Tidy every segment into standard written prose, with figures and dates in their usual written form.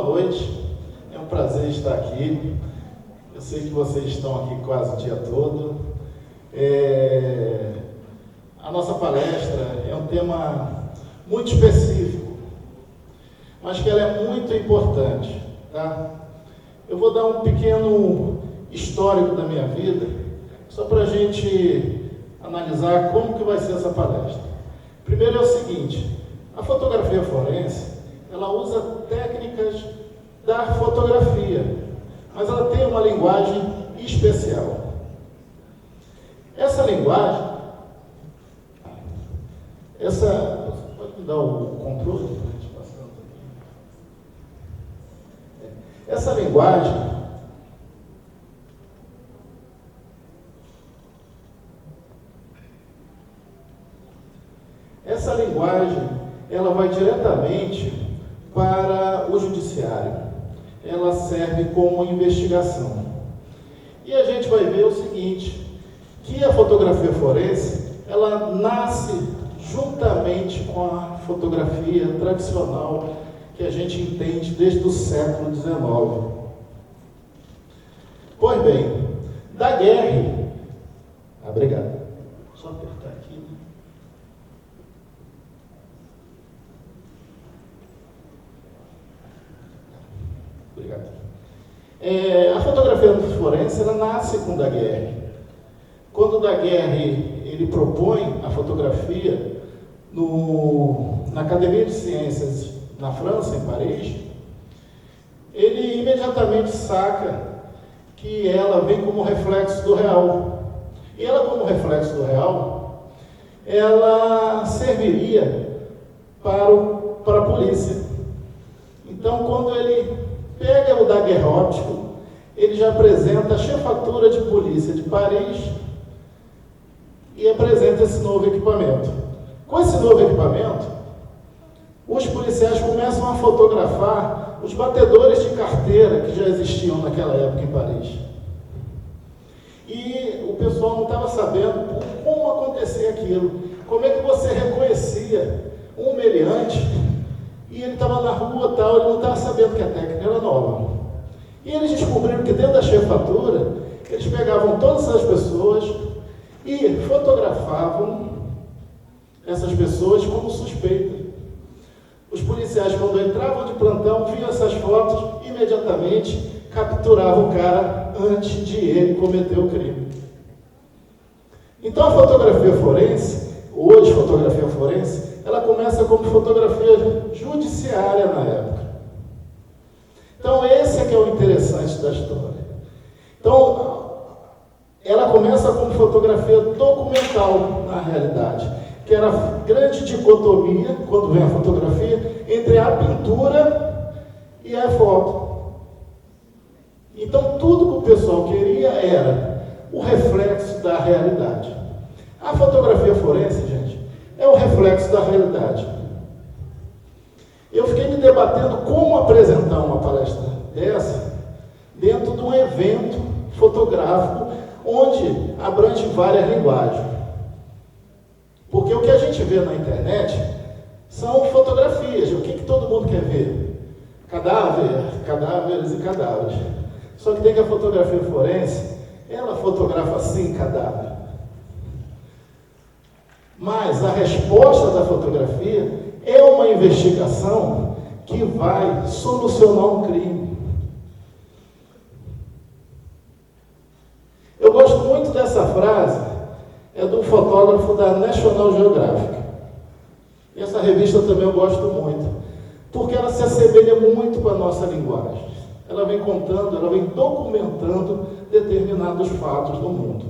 noite, é um prazer estar aqui. Eu sei que vocês estão aqui quase o dia todo. A nossa palestra é um tema muito específico, mas que ela é muito importante, tá? Eu vou dar um pequeno histórico da minha vida, só para a gente analisar como que vai ser essa palestra. Primeiro é o seguinte, a fotografia forense, ela usa técnicas da fotografia, mas ela tem uma linguagem especial. Essa linguagem, pode me dar o controle? Essa linguagem, ela vai diretamente para o judiciário. Ela serve como investigação. E a gente vai ver o seguinte, que a fotografia forense, ela nasce juntamente com a fotografia tradicional que a gente entende desde o século XIX. Pois bem, Daguerre, obrigado, só apertar aqui, né? Obrigado. A fotografia forense, ela nasce com Daguerre. Quando Daguerre, ele propõe a fotografia na Academia de Ciências na França, em Paris, ele imediatamente saca que ela vem como reflexo do real. E ela, como reflexo do real, ela serviria para a polícia. Então, quando ele pega o daguerrótipo, ele já apresenta a chefatura de polícia de Paris e apresenta esse novo equipamento. Com esse novo equipamento, os policiais começam a fotografar os batedores de carteira que já existiam naquela época em Paris. E o pessoal não estava sabendo como acontecia aquilo. Como é que você reconhecia um meliante e ele estava na rua tal, ele não estava sabendo que a técnica era nova. E eles descobriram que dentro da chefatura, eles pegavam todas essas pessoas e fotografavam essas pessoas como suspeitas. Os policiais, quando entravam de plantão, viam essas fotos, imediatamente capturavam o cara antes de ele cometer o crime. Então a fotografia forense, hoje fotografia forense, ela começa como fotografia judiciária na época. Então esse é que é o interessante da história. Então, ela começa como fotografia documental, na realidade, que era a grande dicotomia, quando vem a fotografia, entre a pintura e a foto. Então, tudo que o pessoal queria era o reflexo da realidade. A fotografia forense, gente, é o reflexo da realidade. Eu fiquei me debatendo como apresentar uma palestra dessa dentro de um evento fotográfico onde abrange várias linguagens. Porque o que a gente vê na internet são fotografias. O que todo mundo quer ver? Cadáveres e cadáveres. Só que tem que a fotografia forense, ela fotografa sim cadáver. Mas a resposta da fotografia é uma investigação que vai solucionar um crime. Eu gosto muito dessa frase, é de um fotógrafo da National Geographic. E essa revista também eu gosto muito, porque ela se assemelha muito com a nossa linguagem. Ela vem contando, ela vem documentando determinados fatos do mundo.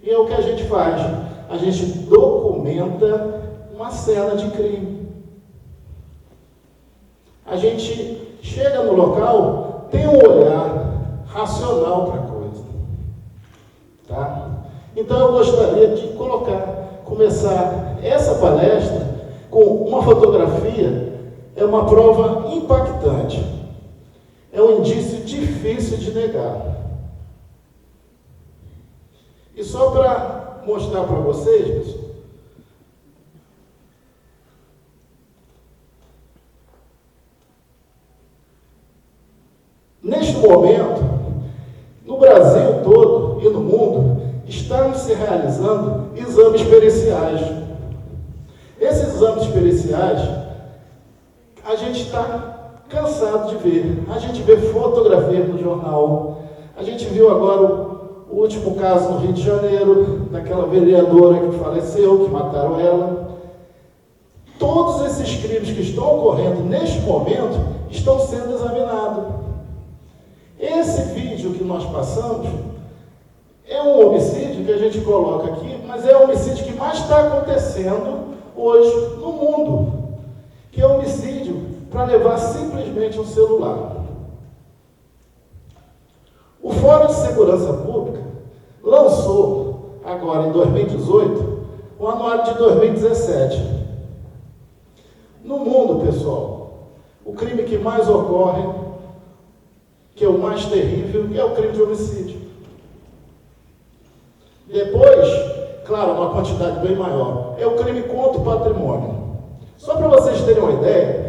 E é o que a gente faz, a gente documenta uma cena de crime. A gente chega no local, tem um olhar racional para a coisa. Tá? Então eu gostaria de começar essa palestra com uma fotografia, é uma prova impactante, é um indício difícil de negar. E só para mostrar para vocês, pessoal, momento, no Brasil todo e no mundo, estão se realizando exames periciais. Esses exames periciais, a gente está cansado de ver. A gente vê fotografia no jornal. A gente viu agora o último caso no Rio de Janeiro, daquela vereadora que faleceu, que mataram ela. Todos esses crimes que estão ocorrendo neste momento estão sendo examinados. Esse vídeo que nós passamos é um homicídio que a gente coloca aqui, mas é o homicídio que mais está acontecendo hoje no mundo, que é homicídio para levar simplesmente um celular. O Fórum de Segurança Pública lançou, agora em 2018, o anuário de 2017. No mundo, pessoal, o crime que mais ocorre, que é o mais terrível, é o crime de homicídio. Depois, claro, uma quantidade bem maior, é o crime contra o patrimônio. Só para vocês terem uma ideia,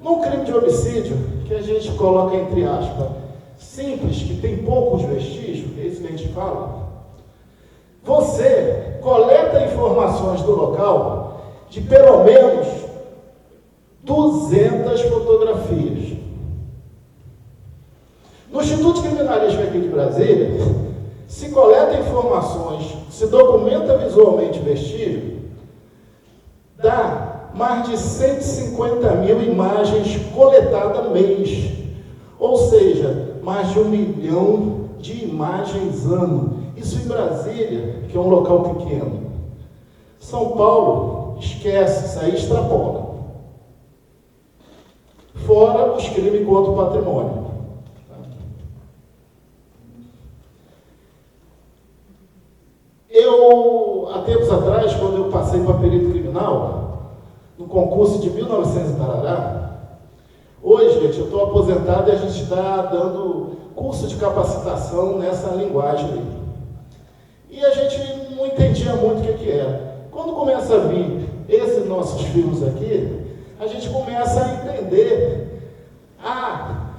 num crime de homicídio, que a gente coloca entre aspas, simples, que tem poucos vestígios, é isso que a gente fala, você coleta informações do local de pelo menos 200 fotografias. No Instituto Criminalístico aqui de Brasília, se coleta informações, se documenta visualmente vestígio, dá mais de 150 mil imagens coletadas mês. Ou seja, mais de 1 milhão de imagens ano. Isso em Brasília, que é um local pequeno. São Paulo, esquece, isso aí extrapola. Fora os crimes contra o patrimônio. Há tempos atrás, quando eu passei para perito criminal, no concurso de 1900 e tarará, hoje, gente, eu estou aposentado e a gente está dando curso de capacitação nessa linguagem aí. E a gente não entendia muito o que era. Quando começa a vir esses nossos filmes aqui, a gente começa a entender a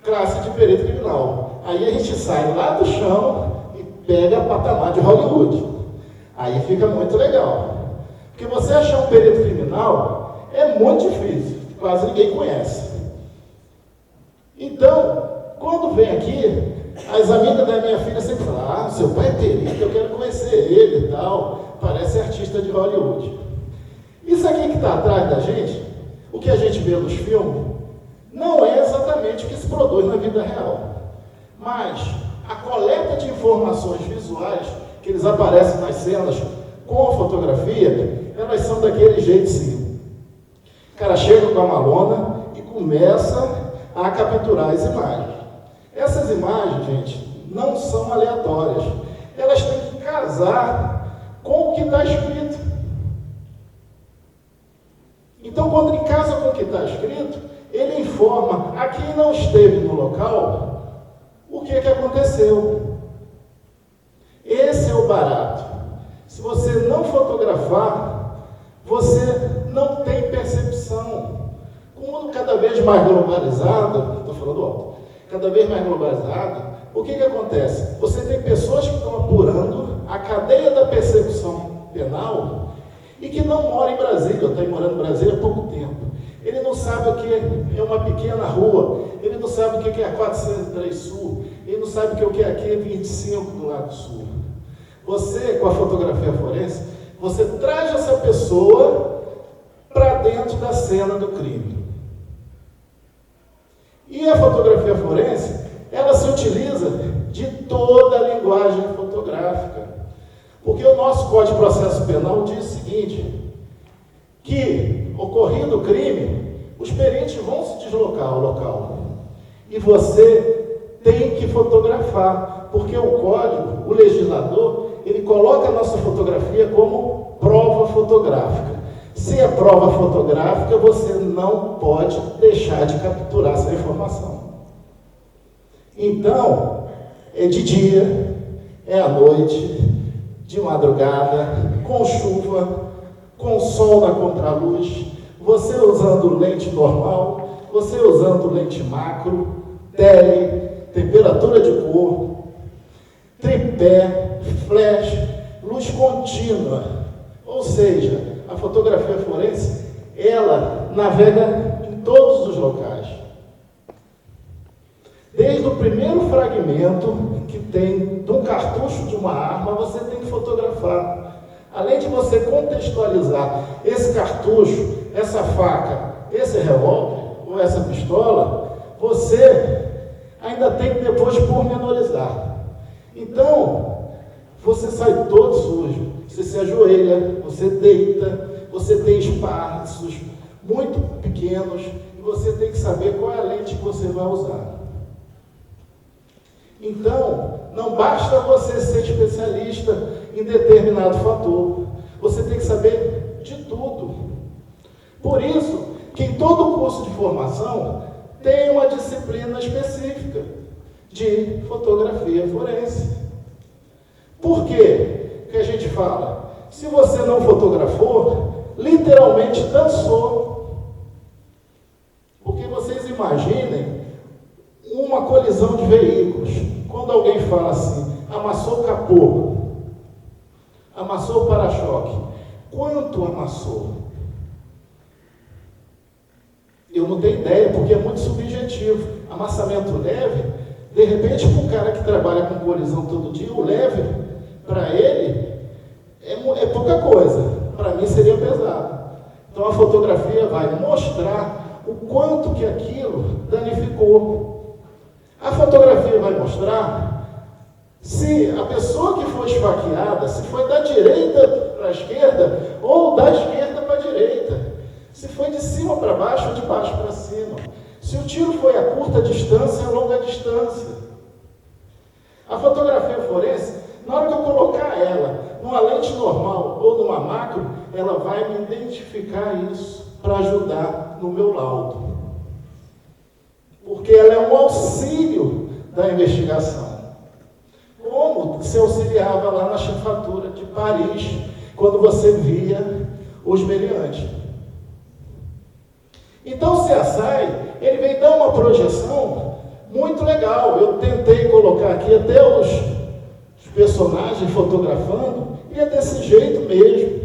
classe de perito criminal. Aí a gente sai lá do chão e pega a patamar de Hollywood. Aí fica muito legal. Porque você achar um perito criminal é muito difícil, quase ninguém conhece. Então, quando vem aqui, as amigas da minha filha sempre falam: ah, seu pai é perito, eu quero conhecer ele e tal, parece artista de Hollywood. Isso aqui que está atrás da gente, o que a gente vê nos filmes, não é exatamente o que se produz na vida real. Mas a coleta de informações visuais, que eles aparecem nas cenas com a fotografia, elas são daquele jeito sim. O cara chega com a malona e começa a capturar as imagens. Essas imagens, gente, não são aleatórias. Elas têm que casar com o que está escrito. Então, quando ele casa com o que está escrito, ele informa a quem não esteve no local o que aconteceu. Esse é o barato. Se você não fotografar, você não tem percepção. Com o mundo cada vez mais globalizado, estou falando alto, cada vez mais globalizado, o que acontece? Você tem pessoas que estão apurando a cadeia da persecução penal e que não moram em Brasília. Eu estou morando em Brasília há pouco tempo. Ele não sabe o que é uma pequena rua, ele não sabe o que é a 403 Sul, ele não sabe o que é aqui 25 do lado sul. Você, com a fotografia forense, você traz essa pessoa para dentro da cena do crime. E a fotografia forense, ela se utiliza de toda a linguagem fotográfica. Porque o nosso Código de Processo Penal diz o seguinte, que, ocorrido o crime, os peritos vão se deslocar ao local. E você tem que fotografar, porque o código, o legislador, ele coloca a nossa fotografia como prova fotográfica. Se é prova fotográfica, você não pode deixar de capturar essa informação. Então, é de dia, é à noite, de madrugada, com chuva, com sol na contraluz, você usando lente normal, você usando lente macro, tele, temperatura de cor, tripé, flash, luz contínua. Ou seja, a fotografia forense, ela navega em todos os locais. Desde o primeiro fragmento que tem de um cartucho de uma arma, você tem que fotografar. Além de você contextualizar esse cartucho, essa faca, esse revólver ou essa pistola, você ainda tem que depois pormenorizar. Então, você sai todo sujo, você se ajoelha, você deita, você tem espaços muito pequenos e você tem que saber qual é a lente que você vai usar. Então, não basta você ser especialista em determinado fator. Você tem que saber de tudo. Por isso, que em todo curso de formação tem uma disciplina específica de fotografia forense. Por quê que a gente fala? Se você não fotografou, literalmente dançou. Porque vocês imaginem uma colisão de veículos. Quando alguém fala assim, amassou o capô, amassou o para-choque, quanto amassou? Eu não tenho ideia, porque é muito subjetivo. Amassamento leve, de repente, para um cara que trabalha com colisão todo dia, o leve, para ele, é pouca coisa. Para mim seria pesado. Então a fotografia vai mostrar o quanto que aquilo danificou. A fotografia vai mostrar se a pessoa que foi esfaqueada, se foi da direita para a esquerda ou da esquerda para a direita. Se foi de cima para baixo ou de baixo para cima. Se o tiro foi a curta distância ou a longa distância. A fotografia forense, na hora que eu colocar ela numa lente normal ou numa macro, ela vai me identificar isso para ajudar no meu laudo. Porque ela é um auxílio da investigação. Como se auxiliava lá na chefatura de Paris, quando você via os meliantes. Então o CSI, ele vem dar uma projeção muito legal. Eu tentei colocar aqui até os personagens fotografando, e é desse jeito mesmo.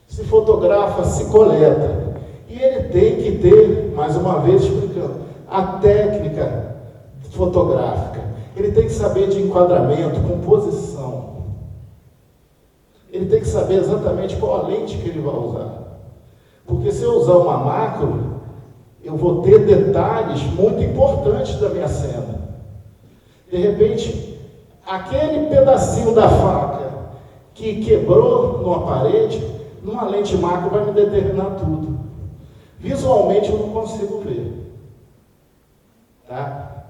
Se fotografa, se coleta. E ele tem que ter, mais uma vez explicando, a técnica fotográfica. Ele tem que saber de enquadramento, composição. Ele tem que saber exatamente qual a lente que ele vai usar. Porque se eu usar uma macro, eu vou ter detalhes muito importantes da minha cena. De repente, aquele pedacinho da faca que quebrou numa parede, numa lente macro vai me determinar tudo. Visualmente eu não consigo ver. Tá?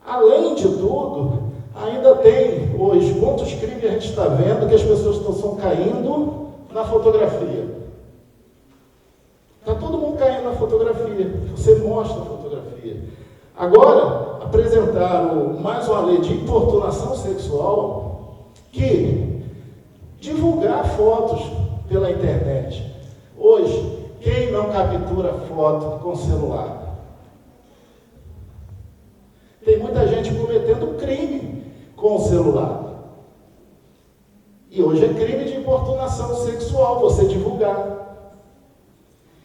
Além de tudo, ainda tem hoje quantos crimes a gente está vendo que as pessoas estão caindo na fotografia. Está todo mundo caindo na fotografia. Você mostra a fotografia. Agora, apresentaram mais uma lei de importunação sexual que divulgar fotos pela internet. Hoje, quem não captura foto com celular? Tem muita gente cometendo crime com o celular. E hoje é crime de importunação sexual, você divulgar.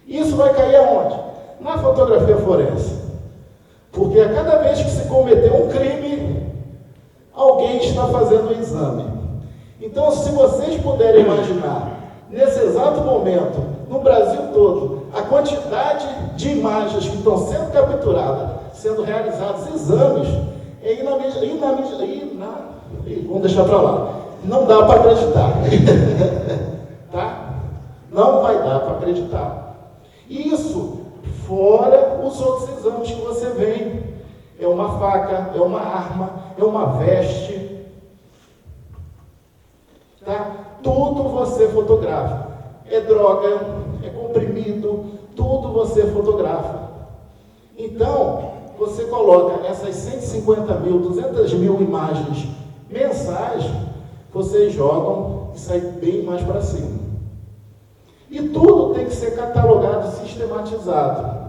Isso vai cair aonde? Na fotografia forense. Porque a cada vez que se cometer um crime, alguém está fazendo um exame. Então, se vocês puderem imaginar, nesse exato momento, no Brasil todo, a quantidade de imagens que estão sendo capturadas, sendo realizados exames, é vamos deixar para lá. Não dá para acreditar. Tá? Não vai dar para acreditar. Isso, fora os outros exames que você vê. É uma faca, é uma arma, é uma veste. Tá? Tudo você fotografa. É droga, é comprimido, tudo você fotografa. Então, você coloca essas 150 mil, 200 mil imagens mensais, vocês jogam e sai bem mais para cima. E tudo tem que ser catalogado e sistematizado.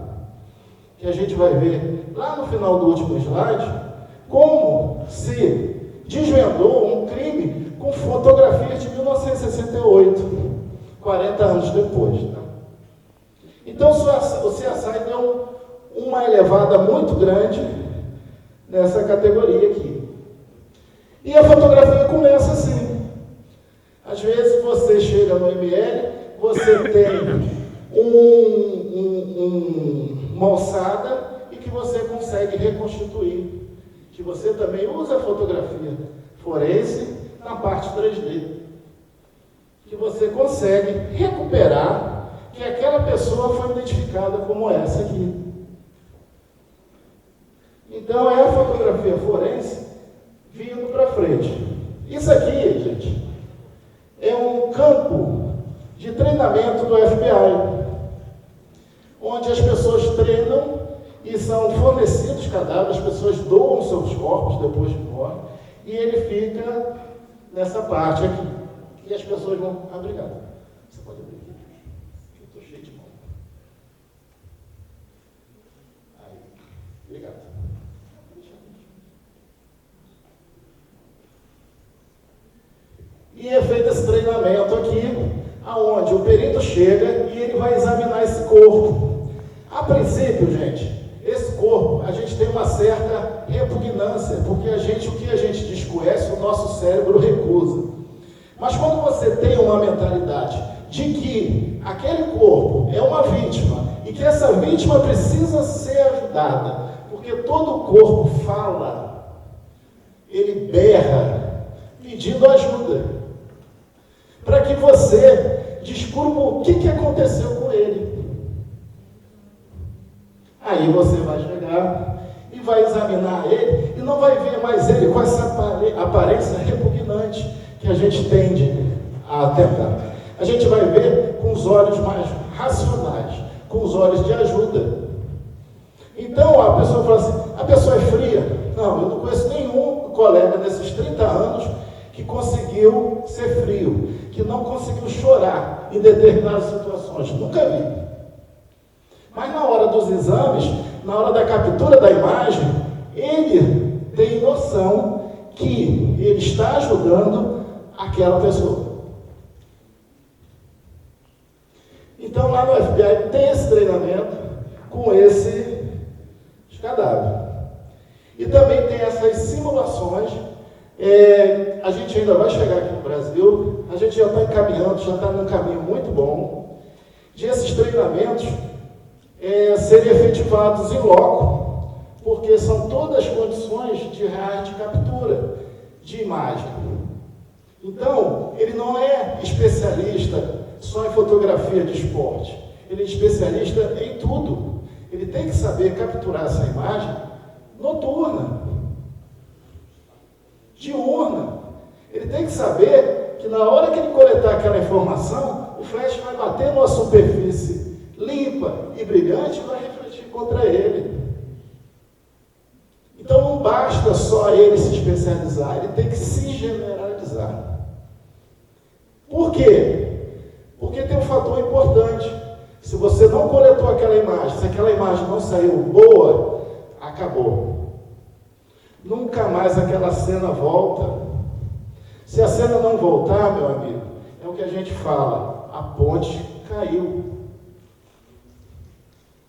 Que a gente vai ver lá no final do último slide, como se desvendou um crime com fotografias de 1968, 40 anos depois. Tá? Então, o CSI deu uma elevada muito grande nessa categoria aqui. E a fotografia começa assim. Às vezes você chega no ML, você tem uma alçada e que você consegue reconstituir. Que você também usa a fotografia forense na parte 3D. Que você consegue recuperar que aquela pessoa foi identificada como essa aqui. Então é a fotografia forense vindo para frente. Isso aqui, gente, é um campo de treinamento do FBI, onde as pessoas treinam e são fornecidos cadáveres, as pessoas doam seus corpos depois de morrer, e ele fica nessa parte aqui. E as pessoas vão... obrigado. Você pode abrir aqui? Eu estou cheio de mão. Aí. Obrigado. E é feito esse treinamento aqui, aonde o perito chega e ele vai examinar esse corpo. A princípio, gente, esse corpo, a gente tem uma certa repugnância, porque o que a gente desconhece, o nosso cérebro recusa. Mas quando você tem uma mentalidade de que aquele corpo é uma vítima e que essa vítima precisa ser ajudada, porque todo corpo fala, ele berra, pedindo ajuda, para que você descubra o que aconteceu com ele. Aí você vai chegar e vai examinar ele e não vai ver mais ele com essa aparência repugnante que a gente tende a tentar. A gente vai ver com os olhos mais racionais, com os olhos de ajuda. Então a pessoa fala assim, a pessoa é fria? Não, eu não conheço nenhum colega nesses 30 anos que conseguiu ser frio, que não conseguiu chorar em determinadas situações. Nunca vi. Mas na hora dos exames, na hora da captura da imagem, ele tem noção que ele está ajudando aquela pessoa. Então lá no FBI tem esse treinamento com esses cadáveres. E também tem essas simulações. A gente ainda vai chegar aqui no Brasil, a gente já está encaminhando, já está num caminho muito bom, de esses treinamentos serem efetivados em loco, porque são todas condições de reais de captura de imagem. Então, ele não é especialista só em fotografia de esporte, ele é especialista em tudo. Ele tem que saber capturar essa imagem noturna, diurna. Ele tem que saber que na hora que ele coletar aquela informação, o flash vai bater numa superfície limpa e brilhante e vai refletir contra ele. Então não basta só ele se especializar, ele tem que se generalizar. Por quê? Porque tem um fator importante. Se você não coletou aquela imagem, se aquela imagem não saiu boa, acabou. Nunca mais aquela cena volta. Se a cena não voltar, meu amigo, é o que a gente fala, a ponte caiu.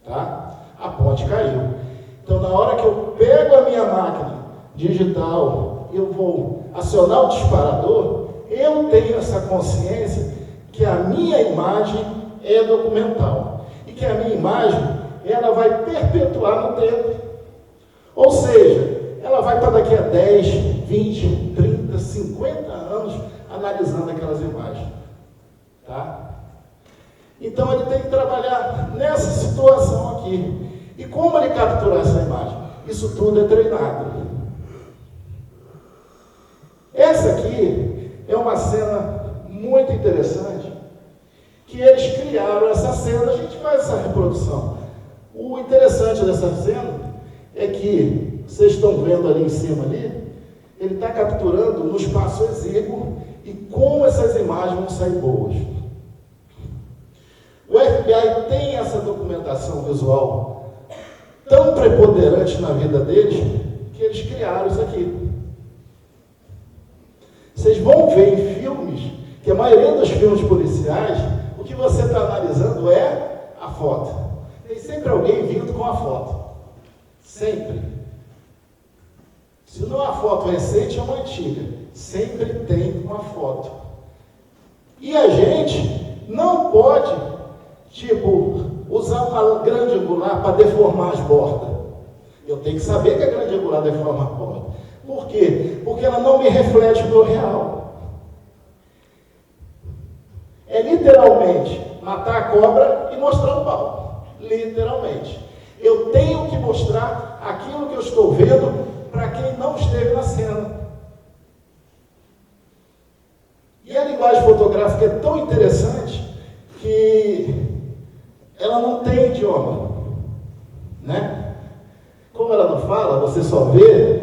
Tá? A ponte caiu. Então, na hora que eu pego a minha máquina digital, eu vou acionar o disparador, eu tenho essa consciência que a minha imagem é documental. E que a minha imagem, ela vai perpetuar no tempo. Ou seja, ela vai estar daqui a 10, 20, 30, 50 anos analisando aquelas imagens. Tá? Então ele tem que trabalhar nessa situação aqui. E como ele capturar essa imagem? Isso tudo é treinado. Essa aqui é uma cena muito interessante, que eles criaram essa cena, a gente faz essa reprodução. O interessante dessa cena é que, vocês estão vendo ali em cima ali, ele está capturando no espaço exíguo e como essas imagens vão sair boas. O FBI tem essa documentação visual tão preponderante na vida deles que eles criaram isso aqui. Vocês vão ver em filmes, que a maioria dos filmes policiais, o que você está analisando é a foto. Tem sempre alguém vindo com a foto. Sempre. Se não é uma foto recente, é uma antiga. Sempre tem uma foto. E a gente não pode, usar uma grande angular para deformar as bordas. Eu tenho que saber que a grande angular deforma a borda. Por quê? Porque ela não me reflete o meu real. É literalmente matar a cobra e mostrar o pau. Literalmente. Eu tenho que mostrar aquilo que eu estou vendo para quem não esteve na cena. E a linguagem fotográfica é tão interessante que ela não tem idioma, né? Como ela não fala, você só vê,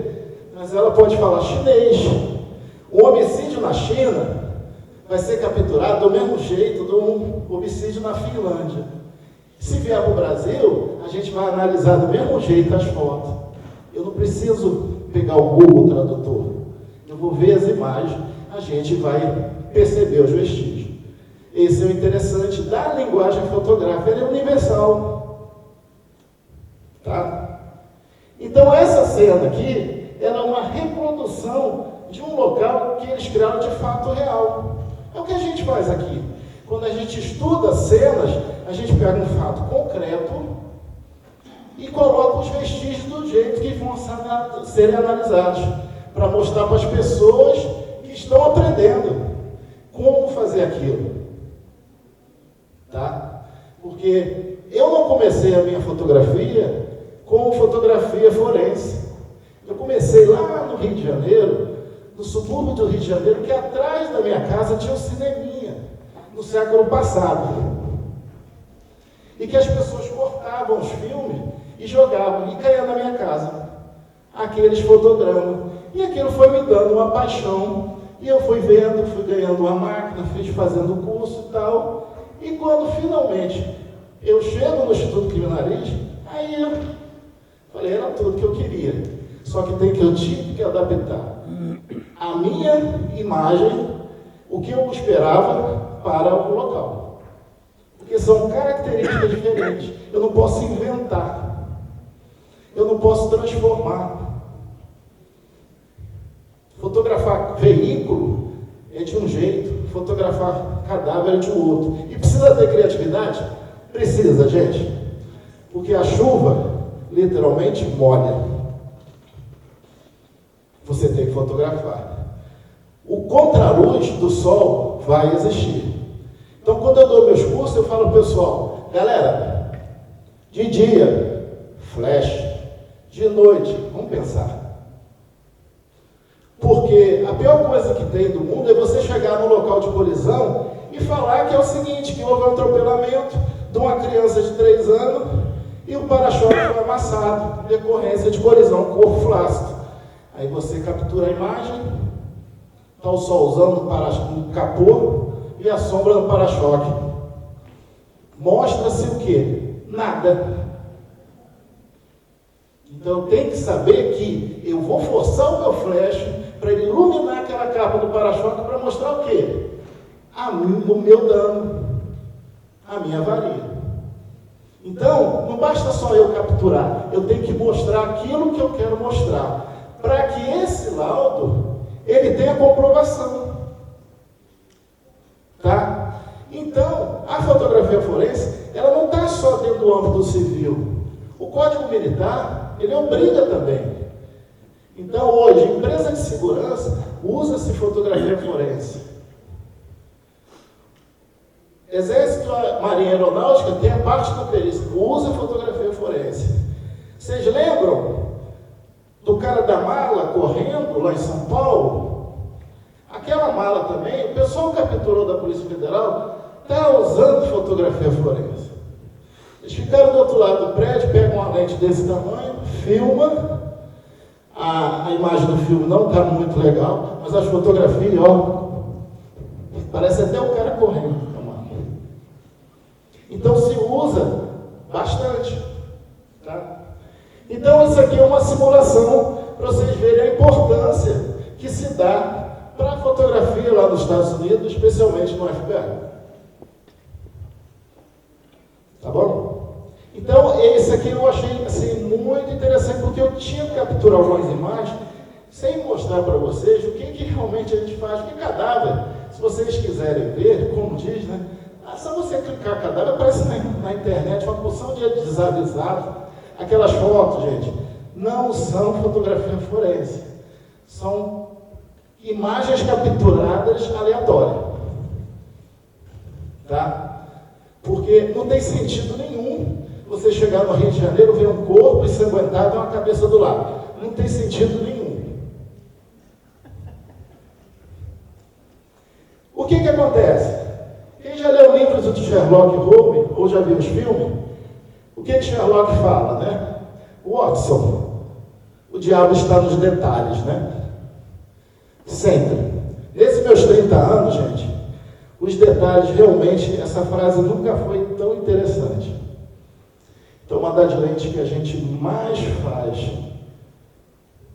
mas ela pode falar chinês. O homicídio na China vai ser capturado do mesmo jeito de um homicídio na Finlândia. Se vier para o Brasil, a gente vai analisar do mesmo jeito as fotos. Eu não preciso pegar o Google Tradutor. Eu vou ver as imagens, a gente vai perceber os vestígios. Esse é o interessante da linguagem fotográfica, ela é universal. Tá? Então essa cena aqui, ela é uma reprodução de um local que eles criaram de fato real. É o que a gente faz aqui. Quando a gente estuda cenas, a gente pega um fato concreto e coloca os vestígios do jeito que vão serem analizados, para mostrar para as pessoas que estão aprendendo como fazer aquilo. Tá? Porque eu não comecei a minha fotografia com fotografia forense. Eu comecei lá no Rio de Janeiro, no subúrbio do Rio de Janeiro, que atrás da minha casa tinha um cineminha, no século passado. E que as pessoas cortavam os filmes e jogavam, e caía na minha casa aqueles fotogramas. E aquilo foi me dando uma paixão, e eu fui vendo, fui ganhando uma máquina, fui fazendo o curso e tal. E quando finalmente eu chego no Instituto Criminalístico, aí eu falei, era tudo que eu queria. Só que eu tive que adaptar a minha imagem, o que eu esperava para o local. Porque são características diferentes. Eu não posso inventar. Eu não posso transformar. Fotografar veículo é de um jeito, fotografar cadáver é de outro. E precisa ter criatividade? Precisa, gente. Porque a chuva, literalmente, molha. Você tem que fotografar. O contraluz do sol vai existir. Então, quando eu dou meus cursos, eu falo ao pessoal, galera, de dia, flash, de noite, vamos pensar. Porque a pior coisa que tem do mundo é você chegar no local de colisão e falar que é o seguinte, que houve um atropelamento de uma criança de 3 anos e o para-choque foi amassado, em decorrência de colisão, corpo flácido. Aí você captura a imagem, está o solzão no capô e a sombra no para-choque. Mostra-se o quê? Nada. Então eu tenho que saber que eu vou forçar o meu flash para ele iluminar aquela capa do para-choque para mostrar o quê? O meu dano, a minha avaria. Então, não basta só eu capturar, eu tenho que mostrar aquilo que eu quero mostrar, para que esse laudo, ele tenha comprovação. Tá? Então, a fotografia forense, ela não está só dentro do âmbito civil. O Código Militar, ele obriga também. Então, hoje, empresa de segurança usa-se fotografia forense. Exército, Marinha Aeronáutica tem a parte da perícia, usa fotografia forense. Vocês lembram do cara da mala correndo lá em São Paulo? Aquela mala também, o pessoal capturou da Polícia Federal, está usando fotografia forense. Eles ficaram do outro lado do prédio, pegam uma lente desse tamanho, filma. A imagem do filme não está muito legal, mas as fotografias, ó, parece até o cara correndo. Então se usa bastante. Tá? Então, isso aqui é uma simulação para vocês verem a importância que se dá para a fotografia lá nos Estados Unidos, especialmente no FBI. Tá bom? Então, esse aqui eu achei assim, muito interessante, porque eu tinha que capturar algumas imagens sem mostrar para vocês o que realmente a gente faz. Porque cadáver, se vocês quiserem ver, como diz, né? Só você clicar cadáver, aparece na internet uma porção de desavisados. Aquelas fotos, gente, não são fotografia forense. São imagens capturadas aleatórias. Tá? Porque não tem sentido nenhum você chegar no Rio de Janeiro, ver um corpo ensanguentado e uma cabeça do lado. Não tem sentido nenhum. O que acontece? Quem já leu livros do Sherlock Holmes, ou já viu os filmes, o que Sherlock fala, né? Watson, o diabo está nos detalhes, né? Sempre. Nesses meus 30 anos, gente, os detalhes, realmente, essa frase nunca foi tão interessante. Então, uma das lentes que a gente mais faz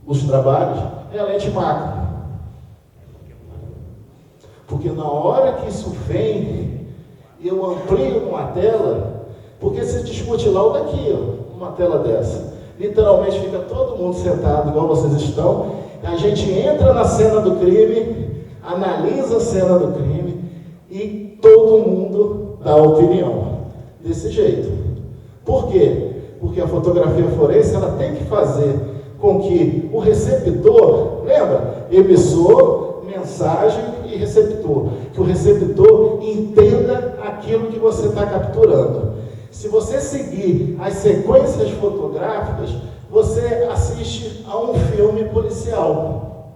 os trabalhos é a lente macro. Porque na hora que isso vem, eu amplio uma tela, porque se desmutilar o daqui, ó, uma tela dessa, literalmente fica todo mundo sentado igual vocês estão, a gente entra na cena do crime, analisa a cena do crime e todo mundo dá opinião. Desse jeito. Por quê? Porque a fotografia forense ela tem que fazer com que o receptor, lembra? Emissor, mensagem e receptor. Que o receptor entenda aquilo que você está capturando. Se você seguir as sequências fotográficas, você assiste a um filme policial.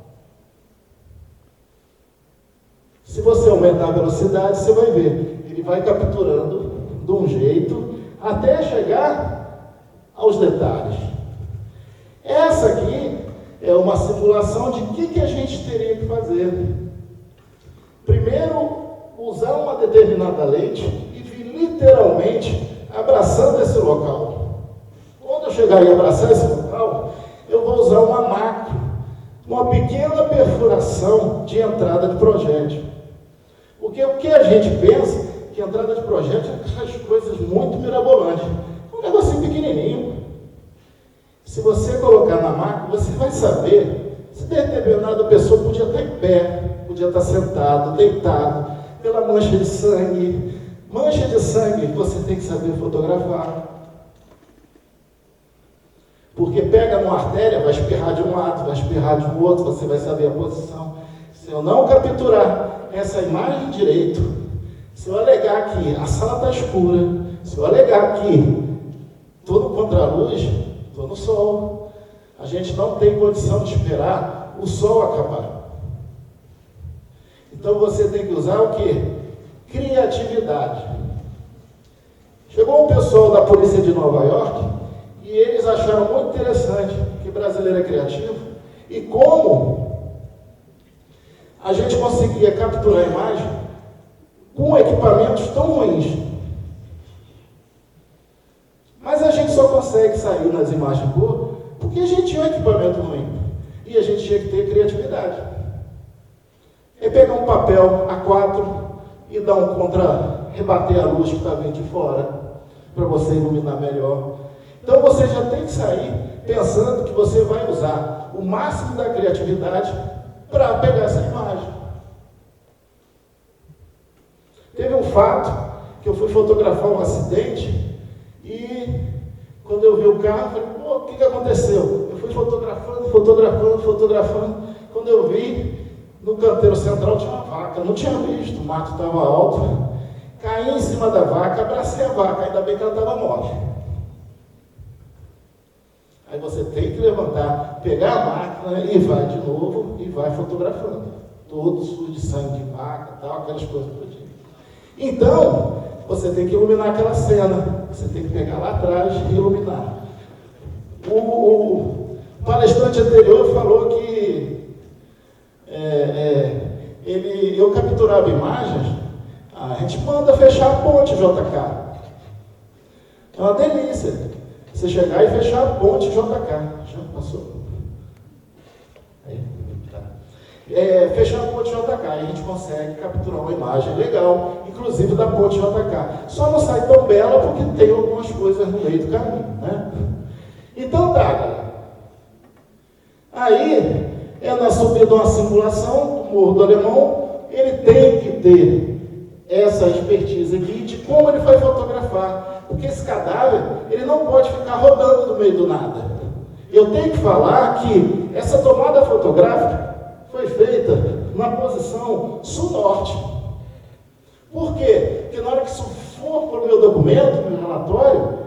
Se você aumentar a velocidade, você vai ver. Ele vai capturando de um jeito até chegar aos detalhes. Essa aqui é uma simulação de que a gente teria que fazer. Primeiro, usar uma determinada lente e vir literalmente abraçando esse local. Quando eu chegar e abraçar esse local, eu vou usar uma macro, uma pequena perfuração de entrada de projétil. Porque o que a gente pensa que entrada de projétil é aquelas coisas muito mirabolantes. Um negocinho pequenininho. Se você colocar na macro, você vai saber se determinada pessoa podia estar em pé, podia estar sentado, deitado, pela mancha de sangue. Mancha de sangue você tem que saber fotografar. Porque pega numa artéria, vai espirrar de um lado, vai espirrar de um outro, você vai saber a posição. Se eu não capturar essa imagem direito, se eu alegar que a sala está escura, se eu alegar que estou no contraluz, estou no sol, a gente não tem condição de esperar o sol acabar. Então você tem que usar o quê? Criatividade. Chegou um pessoal da polícia de Nova York e eles acharam muito interessante que brasileiro é criativo e como a gente conseguia capturar a imagem com equipamentos tão ruins. Mas a gente só consegue sair nas imagens boas porque a gente tinha um equipamento ruim e a gente tinha que ter criatividade. É pegar um papel A4 e dar um rebater a luz que está vindo de fora, para você iluminar melhor. Então você já tem que sair pensando que você vai usar o máximo da criatividade para pegar essa imagem. Teve um fato que eu fui fotografar um acidente e quando eu vi o carro, eu falei, pô, o que aconteceu? Eu fui fotografando. Quando eu vi, no canteiro central tinha uma vaca, não tinha visto, o mato estava alto, caí em cima da vaca, abracei a vaca, ainda bem que ela estava morta. Aí você tem que levantar, pegar a máquina e vai de novo e vai fotografando. Todo sujo de sangue de vaca, tal, aquelas coisas por dia. Então, você tem que iluminar aquela cena, você tem que pegar lá atrás e iluminar. O palestrante anterior falou que eu capturava imagens, a gente manda fechar a ponte, JK. É uma delícia. Você chegar e fechar a ponte JK. Já passou? Aí, tá. Fechar a ponte JK, a gente consegue capturar uma imagem legal, inclusive da ponte JK. Só não sai tão bela porque tem algumas coisas no meio do caminho, né? Então tá, galera. Aí, na subida de uma simulação do Morro do Alemão, ele tem que ter essa expertise aqui de como ele vai fotografar. Porque esse cadáver, ele não pode ficar rodando no meio do nada. Eu tenho que falar que essa tomada fotográfica foi feita na posição sul-norte. Por quê? Porque na hora que isso for para o meu documento, para o meu relatório,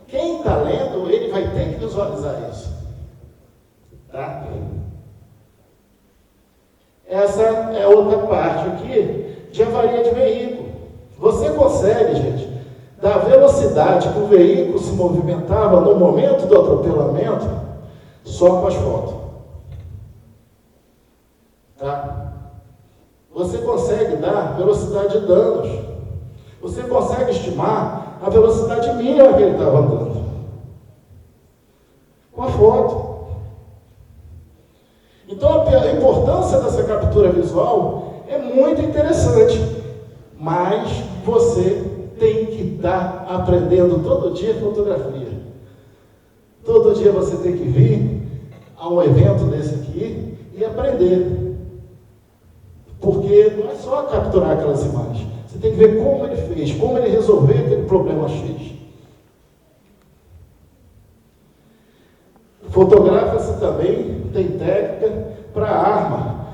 quem está lendo, ele vai ter que visualizar isso. Tá? Essa é outra parte aqui de avaria de veículo. Você consegue, gente, da velocidade que o veículo se movimentava no momento do atropelamento, só com as fotos. Tá? Você consegue dar velocidade de danos. Você consegue estimar a velocidade mínima que ele estava andando. Com a foto. Então, a importância dessa captura visual é muito interessante, mas você tem que estar aprendendo todo dia fotografia. Todo dia você tem que vir a um evento desse aqui e aprender. Porque não é só capturar aquelas imagens. Você tem que ver como ele fez, como ele resolveu aquele problema X. Fotografa-se também, tem técnica para arma.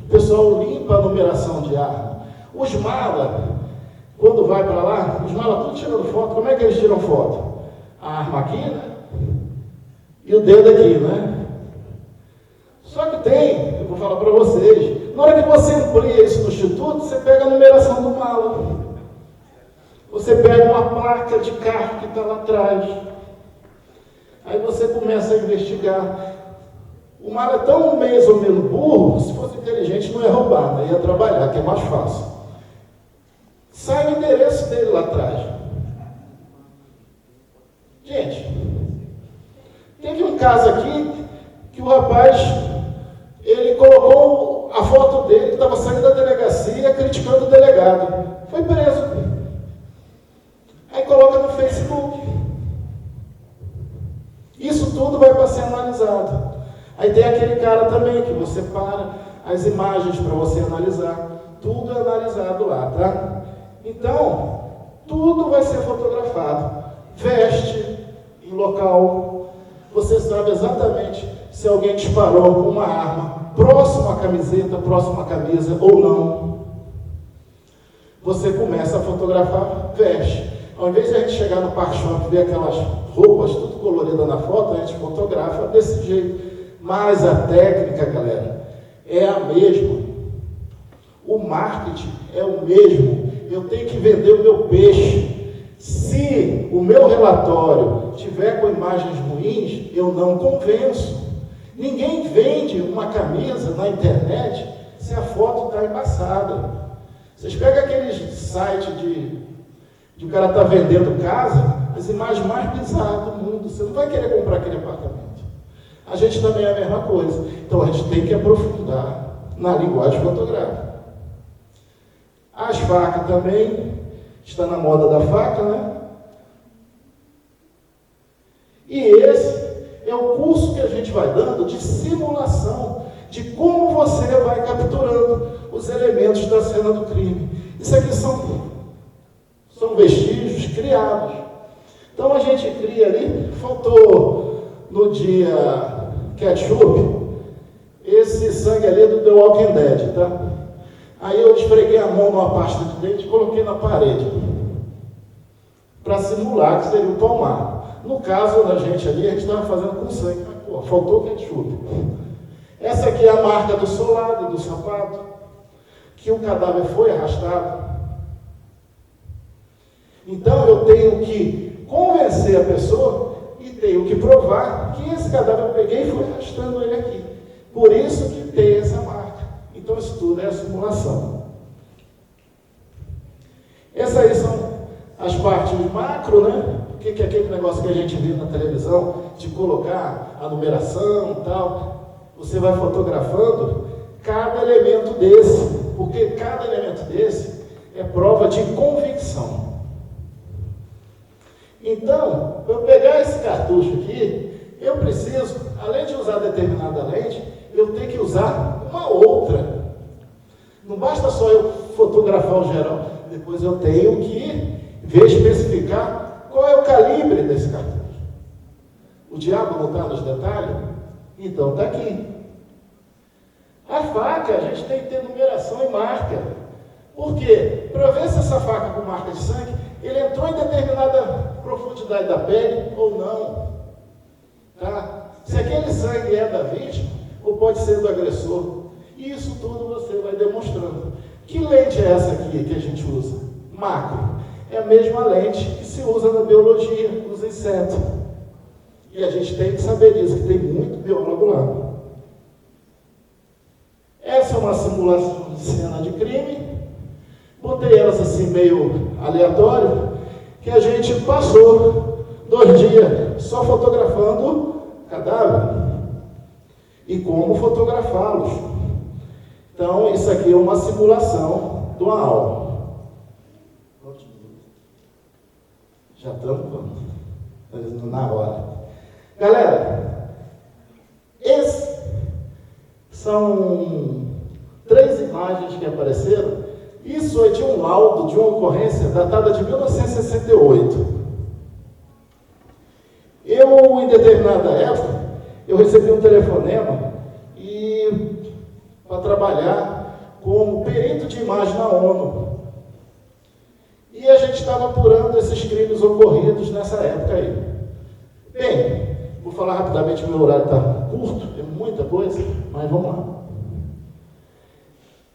O pessoal limpa a numeração de arma. Os malas, quando vai para lá, os malas tudo tirando foto. Como é que eles tiram foto? A arma aqui, né? E o dedo aqui, né? Só que eu vou falar para vocês, na hora que você amplia isso no instituto, você pega a numeração do mala. Você pega uma placa de carro que está lá atrás. Aí você começa a investigar. O mala é tão mais ou menos burro, se fosse inteligente não ia roubar, né? Ia trabalhar, que é mais fácil. Sai o endereço dele lá atrás. Gente, teve um caso aqui que o rapaz, ele colocou a foto dele, que estava saindo da delegacia, criticando o delegado. Foi preso. Aí coloca no Facebook. Isso tudo vai para ser analisado. Aí tem aquele cara também que você para as imagens para você analisar. Tudo é analisado lá, tá? Então, tudo vai ser fotografado. Veste em local. Você sabe exatamente se alguém disparou com uma arma próximo à camiseta, próximo à camisa ou não. Você começa a fotografar, veste. Ao invés de a gente chegar no Park Shop e ver aquelas roupas tudo coloridas na foto, a gente fotografa desse jeito. Mas a técnica, galera, é a mesma. O marketing é o mesmo. Eu tenho que vender o meu peixe. Se o meu relatório tiver com imagens ruins, eu não convenço. Ninguém vende uma camisa na internet se a foto está embaçada. Vocês pegam aqueles sites de o cara está vendendo casa, as imagens mais bizarras do mundo. Você não vai querer comprar aquele apartamento. A gente também é a mesma coisa. Então a gente tem que aprofundar na linguagem fotográfica. As facas também, está na moda da faca, né? E esse é o curso que a gente vai dando de simulação, de como você vai capturando os elementos da cena do crime. Isso aqui são vestígios criados. Então a gente cria ali, faltou no dia ketchup, esse sangue ali é do The Walking Dead, tá? Aí eu esfreguei a mão numa pasta de dente e coloquei na parede, para simular que seria o palmar. No caso da gente ali, a gente estava fazendo com sangue, mas pô, faltou ketchup. Essa aqui é a marca do solado, do sapato, que o cadáver foi arrastado. Então eu tenho que convencer a pessoa e tenho que provar que esse cadáver eu peguei e fui arrastando ele aqui. Por isso que tem essa marca. Então isso tudo é a simulação. Essas aí são as partes macro, né? O que é aquele negócio que a gente viu na televisão, de colocar a numeração e tal. Você vai fotografando cada elemento desse, porque cada elemento desse é prova de convicção. Então, para eu pegar esse cartucho aqui, eu preciso, além de usar determinada lente, eu tenho que usar uma outra. Não basta só eu fotografar o geral, depois eu tenho que ver, especificar qual é o calibre desse cartucho. O diabo não está nos detalhes? Então está aqui. A faca, a gente tem que ter numeração e marca. Por quê? Para ver se essa faca com marca de sangue, ele entrou em determinada profundidade da pele ou não. Tá? Se aquele sangue é da vítima, ou pode ser do agressor. Isso tudo você vai demonstrando. Que lente é essa aqui que a gente usa? Macro. É a mesma lente que se usa na biologia, nos insetos. E a gente tem que saber disso, que tem muito biólogo lá. Essa é uma simulação de cena de crime. Botei elas assim meio aleatório, que a gente passou 2 dias só fotografando cadáver e como fotografá-los. Então, isso aqui é uma simulação de uma aula. Já estamos na hora. Galera, esses são 3 imagens que apareceram. Isso é de um laudo, de uma ocorrência datada de 1968. Eu, em determinada época, eu recebi um telefonema para trabalhar como perito de imagem na ONU. E a gente estava apurando esses crimes ocorridos nessa época aí. Bem, vou falar rapidamente, meu horário está curto, é muita coisa, mas vamos lá.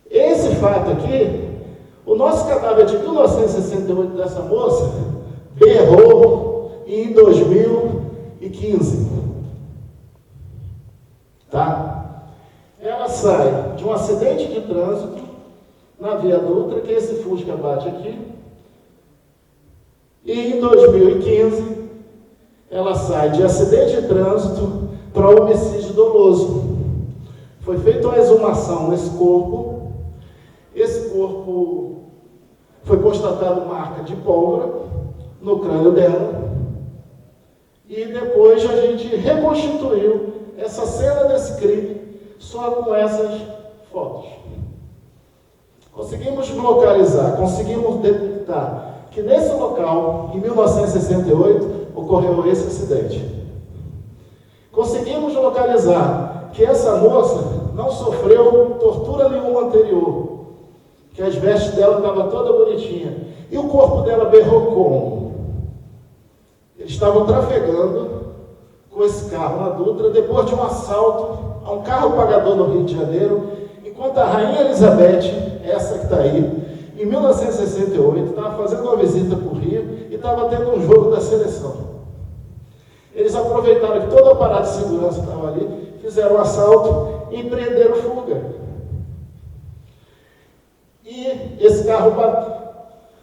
Esse fato aqui, o nosso cadáver de 1968 dessa moça berrou em 2015. Tá? Ela sai de um acidente de trânsito na Via Dutra, que esse Fusca bate aqui. E em 2015, ela sai de acidente de trânsito para homicídio doloso. Foi feita uma exumação nesse corpo. Esse corpo foi constatado marca de pólvora no crânio dela. E depois a gente reconstituiu essa cena desse crime só com essas fotos. Conseguimos localizar, conseguimos detectar que nesse local, em 1968, ocorreu esse acidente. Conseguimos localizar que essa moça não sofreu tortura nenhuma anterior, que as vestes dela estavam toda bonitinha. E o corpo dela berrou como? Eles estavam trafegando com esse carro na Dutra, depois de um assalto a um carro pagador no Rio de Janeiro, enquanto a Rainha Elizabeth, essa que está aí, em 1968, estava fazendo uma visita para o Rio e estava tendo um jogo da seleção. Eles aproveitaram que todo o aparato de segurança estava ali, fizeram um assalto e empreenderam fuga. E esse carro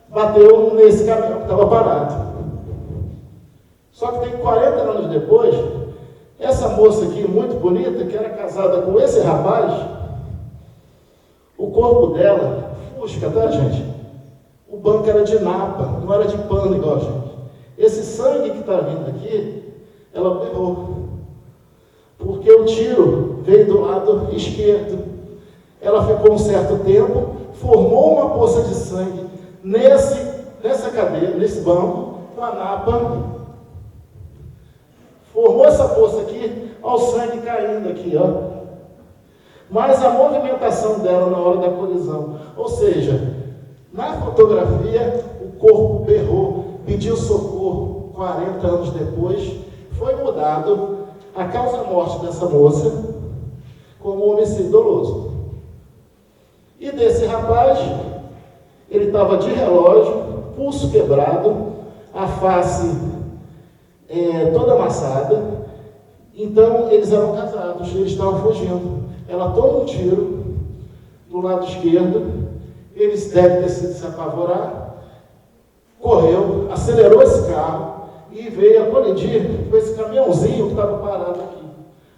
bateu nesse caminhão que estava parado. Só que tem 40 anos depois, essa moça aqui, muito bonita, que era casada com esse rapaz, o corpo dela, Fusca, tá, gente? O banco era de napa, não era de pano igual a gente. Esse sangue que está vindo aqui, ela berrou. Porque o tiro veio do lado esquerdo. Ela ficou um certo tempo, formou uma poça de sangue nessa cadeira, nesse banco, com a napa. Formou essa poça aqui, ó, o sangue caindo aqui, ó. Mas a movimentação dela na hora da colisão, ou seja, na fotografia, o corpo berrou, pediu socorro 40 anos depois, foi mudado a causa-morte dessa moça como homicídio doloso. E desse rapaz, ele estava de relógio, pulso quebrado, a face toda amassada. Então, eles eram casados, eles estavam fugindo. Ela toma um tiro do lado esquerdo, eles devem ter sido se apavorar. correu, acelerou esse carro e veio a colidir com esse caminhãozinho que estava parado aqui.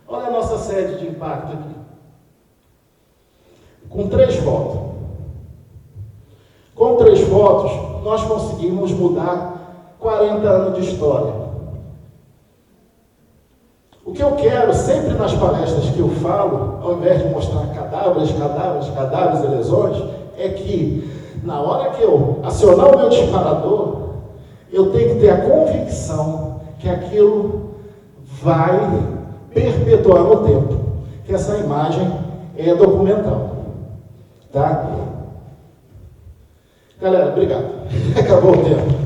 Olha a nossa sede de impacto aqui. Com 3 fotos. Com 3 fotos, nós conseguimos mudar 40 anos de história. O que eu quero, sempre nas palestras que eu falo, ao invés de mostrar cadáveres e lesões, é que, na hora que eu acionar o meu disparador, eu tenho que ter a convicção que aquilo vai perpetuar no tempo, que essa imagem é documental. Tá? Galera, obrigado. Acabou o tempo.